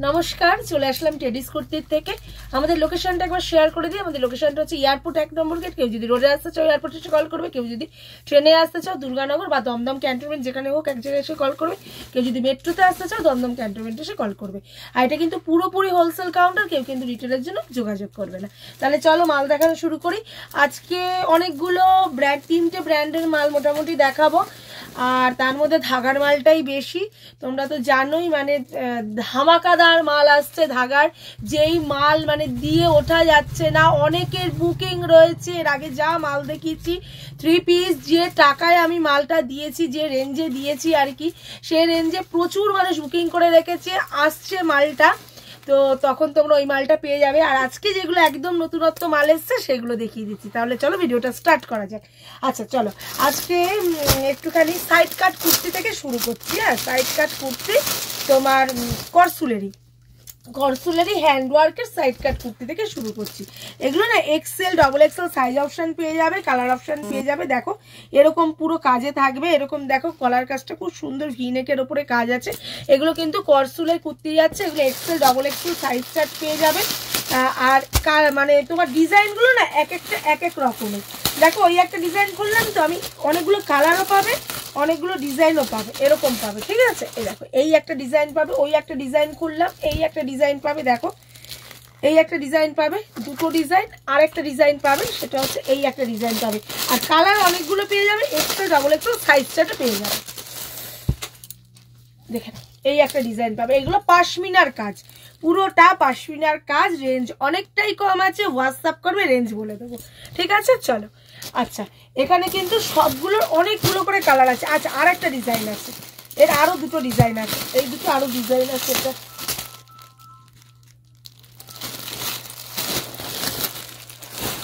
নমস্কার, চলে আসলাম টেডিস কুর্তির থেকে। আমাদের লোকেশনটা একবার শেয়ার করে দিই। আমাদের লোকেশনটা হচ্ছে এয়ারপোর্ট 1 নম্বর গেট। কেউ যদি রোডে আসতে চাও এয়ারপোর্টে এসে কল করবে, কেউ যদি ট্রেনে আসতে চাও দুর্গানগর বা দমদম ক্যান্টনমেন্ট যেখানে হোক এক জায়গায় এসে কল করবে, কেউ যদি মেট্রোতে আসতে চাও দমদম ক্যান্টনমেন্টে এসে কল করবে। আর এটা কিন্তু পুরোপুরি হোলসেল কাউন্টার, কেউ কিন্তু রিটেলের জন্য যোগাযোগ করবে না। তাহলে চলো মাল দেখানো শুরু করি। আজকে অনেকগুলো ব্র্যান্ড, 3টে ব্র্যান্ডের মাল মোটামুটি দেখাবো, আর তার মধ্যে ধাগার মালটাই বেশি। তোমরা তো জানোই মানে ধামাকাদার মাল আসছে ধাগার, যেই মাল মানে দিয়ে ওঠা যাচ্ছে না। অনেকের বুকিং রয়েছে। এর আগে যা মাল দেখিয়েছি 3 পিস, যে টাকায় আমি মালটা দিয়েছি, যে রেঞ্জে দিয়েছি আর কি, সেই রেঞ্জে প্রচুর মানুষ বুকিং করে রেখেছে। আসছে মালটা, তো তখন তোমরা ওই মালটা পেয়ে যাবে। আর আজকে যেগুলো একদম নতুনত্ব মাল এসছে সেগুলো দেখিয়ে দিচ্ছি। তাহলে চলো ভিডিওটা স্টার্ট করা যাক। আচ্ছা চলো, আজকে একটুখানি সাইড কাট কুর্তি থেকে শুরু করছি। হ্যাঁ, সাইড কাট কুর্তি তোমার করসুলেরই হ্যান্ডওয়ার্কের সাইড কাট কুর্তি থেকে শুরু করছি। এগুলো না XL, double XL size option পেয়ে যাবে, কালার অপশন পেয়ে যাবে। দেখো এরকম পুরো কাজে থাকবে। এরকম দেখো কলার কাজটা খুব সুন্দর, ভিনেকের ওপরে কাজ আছে। এগুলো কিন্তু করসুলের কুর্তি যাচ্ছে। এগুলো এক্সেল, ডবল এক্সেল সাইজ কাট পেয়ে যাবে। আর মানে তোমার ডিজাইনগুলো না এক একটা এক এক রকমের। দেখো ওই একটা ডিজাইন করলাম তো আমি, অনেকগুলো কালারও পাবে, অনেকগুলো ডিজাইনও পাবে, এরকম পাবে। ঠিক আছে, এই দেখো এই একটা ডিজাইন পাবে, ওই একটা ডিজাইন করলাম, এই একটা ডিজাইন পাবে। দেখো এই একটা ডিজাইন পাবে, দুটো ডিজাইন, আর একটা ডিজাইন পাবে, সেটা হচ্ছে এই একটা ডিজাইন পাবে। আর কালার অনেকগুলো পেয়ে যাবে, এক্সেল, ডবল এক্সেল সাইজ চার্টে পেয়ে যাবে। দেখে নাও এই একটা ডিজাইন পাবে। এগুলো পাশমিনার কাজ, পুরোটা পাশমিনার কাজ। রেঞ্জ অনেকটাই কম আছে, হোয়াটসঅ্যাপ করবে রেঞ্জ বলে দেবো। ঠিক আছে চলো। আচ্ছা, এখানে কিন্তু সবগুলোর অনেকগুলো করে কালার আছে। আচ্ছা, আর একটা ডিজাইন আছে, এর আরো দুটো ডিজাইন আছে, এই দুটো আরো ডিজাইন আছে। এটা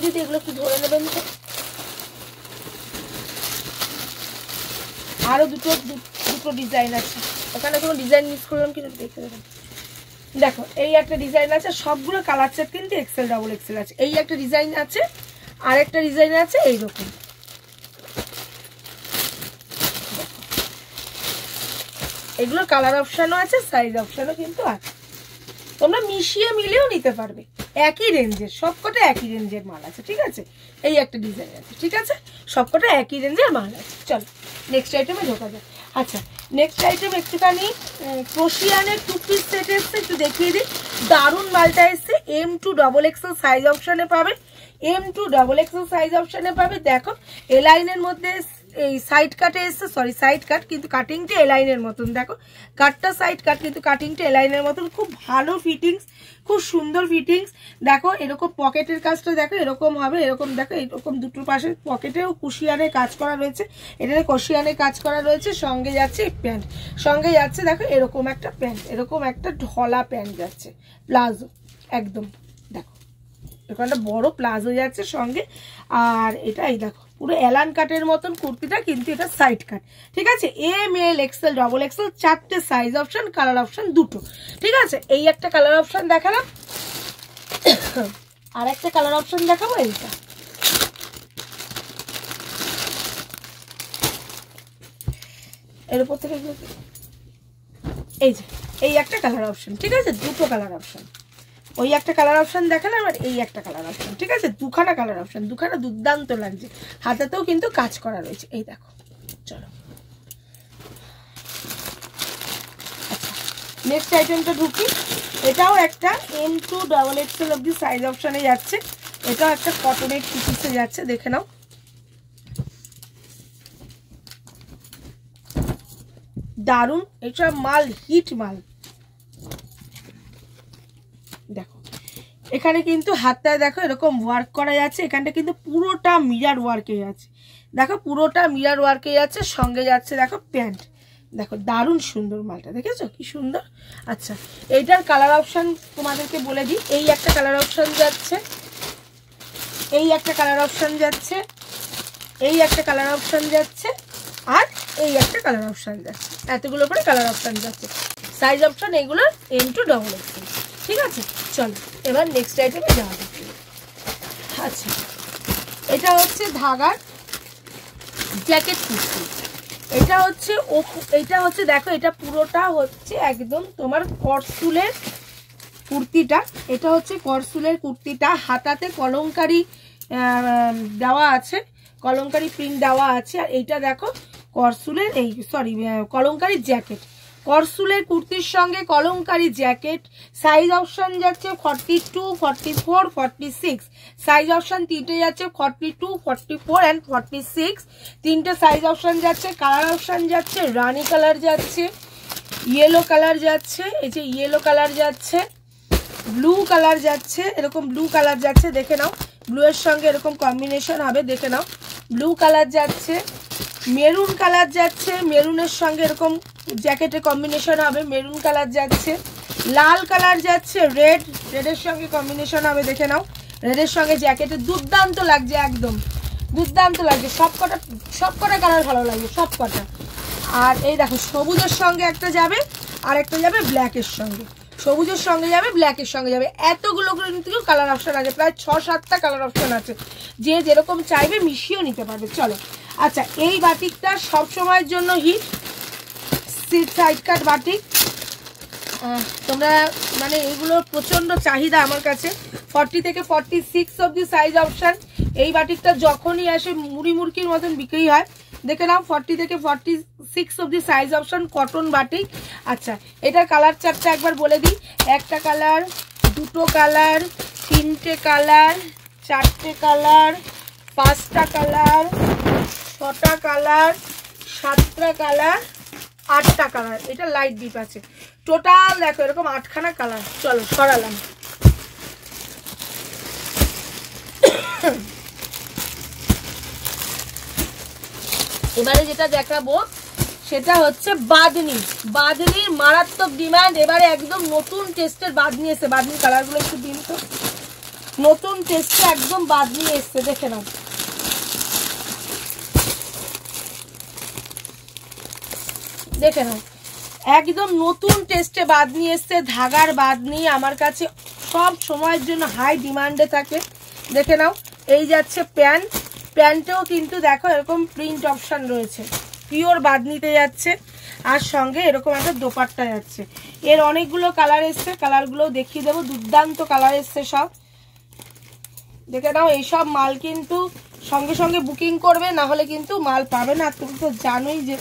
যদি এগুলো কি ধরে নেবেন, আরো দুটো ডিজাইন আছে। ওখানে কোনো ডিজাইন মিস করলাম কিন্তু দেখে দেবেন। দেখো এই একটা ডিজাইন আছে, সবগুলো কালার সেট কিন্তু এক্সেল, ডবল এক্সেল আছে। এই একটা ডিজাইন আছে, আর একটা ডিজাইন আছে এইরকম। এগুলো কালার অপশানও আছে, সাইজ অপশানও কিন্তু আছে। তোমরা মিশিয়ে মিলিয়েও নিতে পারবে। একই রেঞ্জের, সবকটা একই রেঞ্জের মাল আছে। ঠিক আছে, এই একটা ডিজাইন আছে। ঠিক আছে, সবকটা একই রেঞ্জের মাল আছে। চলো নেক্সট আইটেমে ঢোকা যায়। আচ্ছা, নেক্সট আইটেম একটুখানি ক্রোশিয়ানের 2 পিস সেট এসছে, একটু দেখিয়ে দিই। দারুণ মালটা এসছে। M2 ডবল এক্সেল সাইজ অপশানে পাবে, M2 ডবল এক্সেল সাইজ অপশানে পাবে। দেখো এ লাইনের মধ্যে এই সাইড কাটে এসছে, সরি সাইড কাট, কিন্তু কাটিংটা এ লাইনের মতন। দেখো কাটটা সাইড কাট, কিন্তু কাটিংটা এ লাইনের মতন। খুব ভালো ফিটিংস, খুব সুন্দর ফিটিংস। দেখো এরকম পকেটের কাজটা দেখো এরকম হবে, এরকম দেখো এরকম দুটো পাশে পকেটেও কুশিয়ানের কাজ করা রয়েছে, এটাতে কুশিয়ানের কাজ করা রয়েছে। সঙ্গে যাচ্ছে প্যান্ট, সঙ্গে যাচ্ছে দেখো এরকম একটা প্যান্ট, এরকম একটা ঢলা প্যান্ট যাচ্ছে, প্লাজো একদম। দেখো এরকম একটা বড় প্লাজো যাচ্ছে সঙ্গে। আর এটাই দেখো পুরো এলান কাটের মতন কুর্তিটা, কিন্তু এটা সাইড কাট। ঠিক আছে, M, L, XL, double XL 4টে সাইজ অপশন, কালার অপশন দুটো। ঠিক আছে, এই একটা কালার অপশন দেখালাম, আর একটা কালার অপশন দেখাবো এইটা। এর উপর থেকে এই যে এই একটা কালার অপশন। ঠিক আছে, দুটো কালার অপশন। ওই একটা কালার অপশন দেখালাম, আর এই একটা কালার অপশন। ঠিক আছে, দুখানা কালার অপশন, দুখানা দুর্দান্ত লাগছে। হাতেতেও কিন্তু কাজ করা রয়েছে, এই দেখো। চলো আচ্ছা, নেক্সট আইটেমটা ঢুকি। এটাও একটা M2 ডবল এক্সেল অব্দি সাইজ অপশনে যাচ্ছে। এটাও একটা কটনের পিসে যাচ্ছে, দেখে নাও। দারুণ, এটা মাল হিট মাল। দেখো এখানে কিন্তু হাতটায় দেখো এরকম ওয়ার্ক করা যাচ্ছে, এখানটা কিন্তু পুরোটা মিরার ওয়ার্কে যাচ্ছে। দেখো পুরোটা মিরার ওয়ার্কে যাচ্ছে, সঙ্গে যাচ্ছে দেখো প্যান্ট। দেখো দারুণ সুন্দর মালটা, দেখেছো কি সুন্দর। আচ্ছা, এইটার কালার অপশন তোমাদেরকে বলে দিই। এই একটা কালার অপশন যাচ্ছে, এই একটা কালার অপশন যাচ্ছে, এই একটা কালার অপশন যাচ্ছে, আর এই একটা কালার অপশন যাচ্ছে। এতগুলো করে কালার অপশন যাচ্ছে। সাইজ অপশন এইগুলো M2 ডবল এক্সেল। ঠিক আছে চলো এবার নেক্সট আইটেমে যাওয়া যাক। আচ্ছা, এটা হচ্ছে ধাগার জ্যাকেট কুর্তি। এটা হচ্ছে দেখো এটা পুরোটা হচ্ছে একদম তোমার করসুলের কুর্তিটা, এটা হচ্ছে করসুলের কুর্তিটা, হাতাতে কলমকারি দেওয়া আছে, কলমকারি প্রিন্ট দেওয়া আছে। আর এইটা দেখো করসুলের এই সরি কলমকারি জ্যাকেট, করসুলের কুর্তির সঙ্গে কলমকারি জ্যাকেট। সাইজ অপশন যাচ্ছে 42, 44, 46। সাইজ অপশন তিনটে যাচ্ছে 42, 44 অ্যান্ড 46। তিনটে সাইজ অপশন যাচ্ছে। কালার অপশন যাচ্ছে রানি কালার যাচ্ছে, ইয়েলো কালার যাচ্ছে, এই যে ইয়েলো কালার যাচ্ছে, ব্লু কালার যাচ্ছে, এরকম ব্লু কালার যাচ্ছে, দেখে নাও ব্লু এর সঙ্গে এরকম কম্বিনেশন হবে, দেখে নাও ব্লু কালার যাচ্ছে, মেরুন কালার যাচ্ছে, মেরুনের সঙ্গে এরকম জ্যাকেটের কম্বিনেশন হবে, মেরুন কালার যাচ্ছে, লাল কালার যাচ্ছে, রেডের সঙ্গে কম্বিনেশন হবে, দেখে নাও রেডের সঙ্গে জ্যাকেটের দুর্দান্ত লাগছে, একদম দুর্দান্ত লাগছে, সবকটা কালার ভালো লাগছে সবকটা। আর এই দেখো সবুজের সঙ্গে একটা যাবে আর একটা যাবে ব্ল্যাকের সঙ্গে, সবুজের সঙ্গে যাবে ব্ল্যাকের সঙ্গে যাবে, এতগুলো কিন্তু কালার অপশন আছে, প্রায় 6-7টা কালার অপশন আছে, যে যেরকম চাইবে মিশিয়েও নিতে পারবে। চলো আচ্ছা, এই বাটিকটা সব সময়ের জন্য হিট, সাইড কাট বাটিক, তোমরা মানে এইগুলোর প্রচন্ড চাহিদা আমার কাছে। 40 থেকে 46 অবধি সাইজ অপশন। এই বাটিকটা যখনই আসে মুড়ি মুড়কির মতন বিক্রি হয়, দেখে নাও 40 থেকে 46 অবধি সাইজ অপশন, কটন বাটিক। আচ্ছা, এটার কালার চারটা একবার বলে দিই। একটা কালার, দুটো কালার, তিনটে কালার, চারটে কালার, পাঁচটা কালার, ছটা কালার, সাতটা কালার, আটটা কালার। এটা লাইট ডিপ আছে, টোটাল দেখো এরকম 8খানা কালার। চলো সরালাম। এবারে যেটা দেখাবো সেটা হচ্ছে বাঁধনি। বাঁধনির মারাত্মক ডিমান্ড এবারে, একদম নতুন টেস্টের বাঁধনি এসছে। বাঁধনি কালারগুলো একটু দিন তো, নতুন টেস্টে একদম বাঁধনি এসছে, দেখে নাও। দেখে নাও একদম নতুন টেস্টে বাঁধনি এসছে, ধাগার বাঁধনি আমার কাছে সব সময়ের জন্য হাই ডিমান্ডে থাকে। দেখে নাও, এই যাচ্ছে প্যান্ট, প্যান্টেও কিন্তু দেখো এরকম প্রিন্ট অপশন রয়েছে, পিওর বাঁধনিতে যাচ্ছে, আর সঙ্গে এরকম একটা দোপাট্টা যাচ্ছে। এর অনেকগুলো কালার এসছে, কালারগুলো দেখিয়ে দেবো, দুর্দান্ত কালার এসছে সব। দেখে নাও, এইসব মাল কিন্তু সঙ্গে সঙ্গে বুকিং করবে, না হলে কিন্তু মাল পাবে না। তুমি তো জানোই যে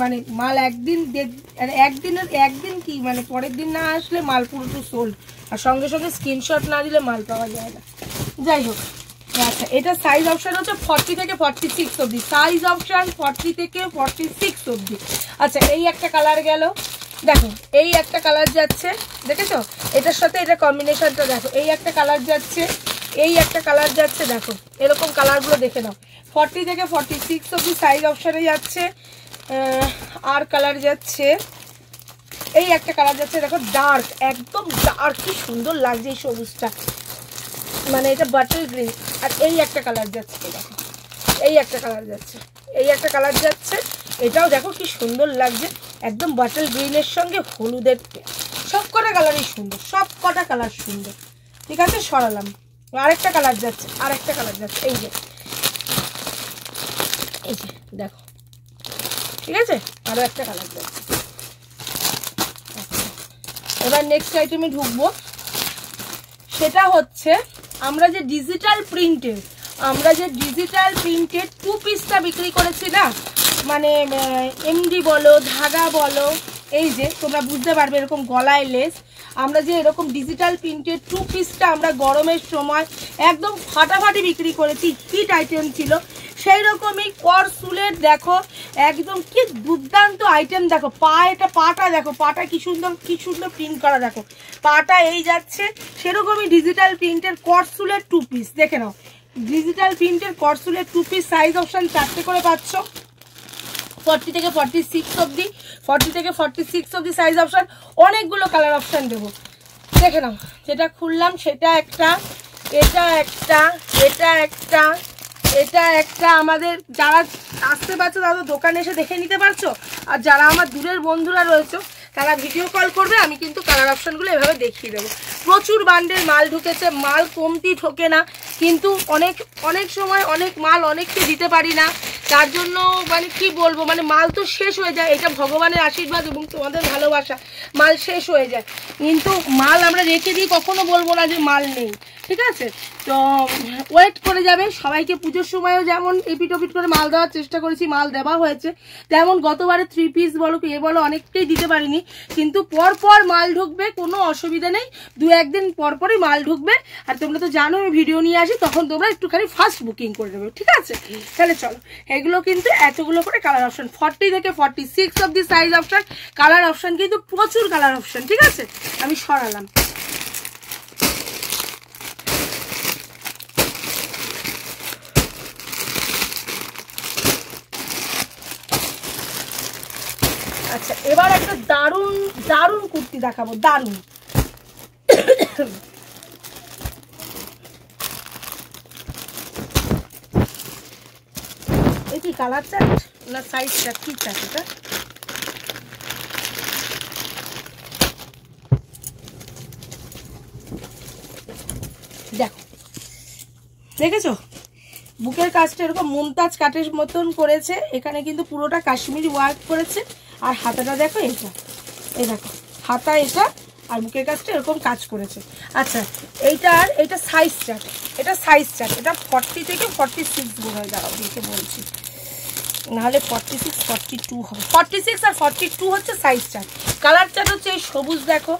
মানে মাল একদিন কি মানে পরের দিন না আসলে মাল পুরোটু সোল্ড, আর সঙ্গে সঙ্গে স্ক্রিনশট না দিলে মাল পাওয়া যায় না। যাই হোক, আচ্ছা এটা সাইজ অপশন হচ্ছে 40 থেকে 46 অবধি, সাইজ অপশন 40 থেকে 46 অবধি। আচ্ছা, এই একটা কালার গেল, দেখো এই একটা কালার যাচ্ছে, দেখেছো এটার সাথে এটা কম্বিনেশনটা দেখো, এই একটা কালার যাচ্ছে, এই একটা কালার যাচ্ছে, দেখো এরকম কালারগুলো দেখে নাও। 40 থেকে 46 অবধি সাইজ অপশনে যাচ্ছে। আর কালার যাচ্ছে, এই একটা কালার যাচ্ছে, দেখো ডার্ক, একদম ডার্ক, কি সুন্দর লাগছে এই সবুজটা, মানে এটা বাটার গ্রিন। আর এই একটা কালার যাচ্ছে, দেখো এই একটা কালার যাচ্ছে, এই একটা কালার যাচ্ছে, এটাও দেখো কি সুন্দর লাগছে, একদম বাটার গ্রিনের সঙ্গে হলুদের। সব কটা কালারই সুন্দর, সব কটা কালার সুন্দর। ঠিক আছে, সরালাম। আরেকটা কালার যাচ্ছে, আরেকটা কালার যাচ্ছে, এই যে দেখো, ঠিক আছে, আরো একটা কালার যাচ্ছে। এবার নেক্সট আইটেমে ঢুকবো, সেটা হচ্ছে আমরা যে ডিজিটাল প্রিন্টের 2 পিসটা বিক্রি করেছি না, মানে এমডি বলো, ধাগা বলো, এই যে তোমরা বুঝতে পারবে এরকম গলায় লেস, আমরা যে এরকম ডিজিটাল প্রিন্টের 2 পিসটা আমরা গরমের সময় একদম ফাটাফাটি বিক্রি করেছি, হিট আইটেম ছিল। সেই রকমই করসুলের দেখো একদম কি দুর্দান্ত আইটেম, দেখো পাটা দেখো, পাটা কি সুন্দর প্রিন্ট করা, দেখো পাটা এই যাচ্ছে, সেরকমই ডিজিটাল প্রিন্টের করসুলের 2 পিস। দেখে নাও, ডিজিটাল প্রিন্টের করসুলের 2 পিস, সাইজ অপশন 4টে করে পাচ্ছ, 40 থেকে 46 অবধি, 40 থেকে 46 অবধি সাইজ অপশন। অনেকগুলো কালার অপশন দেবো, দেখে নাও। যেটা খুললাম সেটা একটা, এটা একটা, এটা একটা, এটা একটা। আমাদের যারা আসতে পারছো তারা দোকানে এসে দেখে নিতে পারছো, আর যারা আমার দূরের বন্ধুরা রয়েছে তারা ভিডিও কল করবে, আমি কিন্তু কালার অপশনগুলো এভাবে দেখিয়ে দেবো। প্রচুর বান্ডেল মাল ঢুকেছে, মাল কমতি ঢোকে না, কিন্তু অনেক সময় অনেক মাল অনেককে দিতে পারি না, তার জন্য মানে কি বলবো, মানে মাল তো শেষ হয়ে যায়, এটা ভগবানের আশীর্বাদ এবং তোমাদের ভালোবাসা, মাল শেষ হয়ে যায়, কিন্তু মাল আমরা রেখে দিই, কখনো বলবো না যে মাল নেই, ঠিক আছে। তো ওয়েট করে যাবে সবাইকে। পুজোর সময়ও যেমন এপিট ওপিট করে মাল দেওয়ার চেষ্টা করেছি, মাল দেওয়া হয়েছে, তেমন গতবারে 3 পিস বলো এ বলো অনেকটাই দিতে পারিনি, কিন্তু পর পর মাল ঢুকবে, কোনো অসুবিধা নেই, 2-1 দিন পর পরই মাল ঢুকবে। আর তোমরা তো জানো আমি ভিডিও নিয়ে আসি, তখন তোমরা একটুখানি ফাস্ট বুকিং করে দেবে, ঠিক আছে। তাহলে চলো, এগুলো কিন্তু এতগুলো করে কালার অপশন, 40 থেকে 46 অব্দি সাইজ অপশন, কালার অপশন কিন্তু প্রচুর কালার অপশন, ঠিক আছে। আমি সরালাম। আচ্ছা, এবার একটা দারুন দারুন কুর্তি দেখাবো, দারুন। এই কি কালার চার্ট না সাইজ চার্ট, কি চার্ট এটা? দেখো, দেখেছো বুকের কাজটা এরকম মুমতাজ কাটের মতন করেছে, এখানে কিন্তু পুরোটা কাশ্মীরি ওয়ার্ক করেছে, আর হাতাটা দেখো এটা, এই দেখো হাতা এটা, আর বুকের কাজটা এরকম কাজ করেছে। আচ্ছা, এইটা সাইজ চার্ট, এটা সাইজ চার্ট, এটা 40 থেকে 46 বোধ হয়, দাঁড়াও দেখে বলছি, নাহলে 46 42 হবে, 46 আর 42 হচ্ছে সাইজ চার্ট। কালার চার্ট হচ্ছে এই সবুজ দেখো,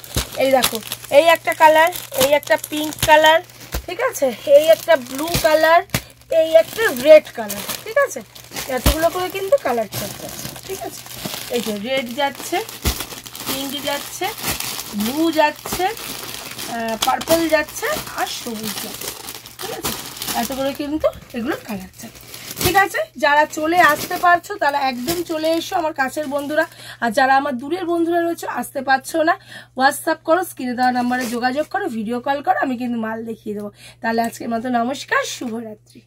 এই দেখো এই একটা কালার, এই একটা পিঙ্ক কালার, ঠিক আছে, এই একটা ব্লু কালার, এই একটা রেড কালার, ঠিক আছে, এতগুলো করে কিন্তু কালার চার্ট আছে, ঠিক আছে। এই যে রেড যাচ্ছে, পিঙ্ক যাচ্ছে, ব্লু যাচ্ছে, পার্পল যাচ্ছে, আর সবুজ যাচ্ছে, ঠিক আছে, এত করে কিন্তু এগুলো কালার চার্ট, ঠিক আছে। যারা চলে আসতে পারছো তারা একদম চলে এসো আমার কাছের বন্ধুরা, আর যারা আমার দূরের বন্ধুরা রয়েছে আসতে পারছো না, হোয়াটসঅ্যাপ করো, স্ক্রিনে দেওয়া নাম্বারে যোগাযোগ করো, ভিডিও কল করো, আমি কিন্তু মাল দেখিয়ে দেবো। তাহলে আজকের মতো নমস্কার, শুভরাত্রি।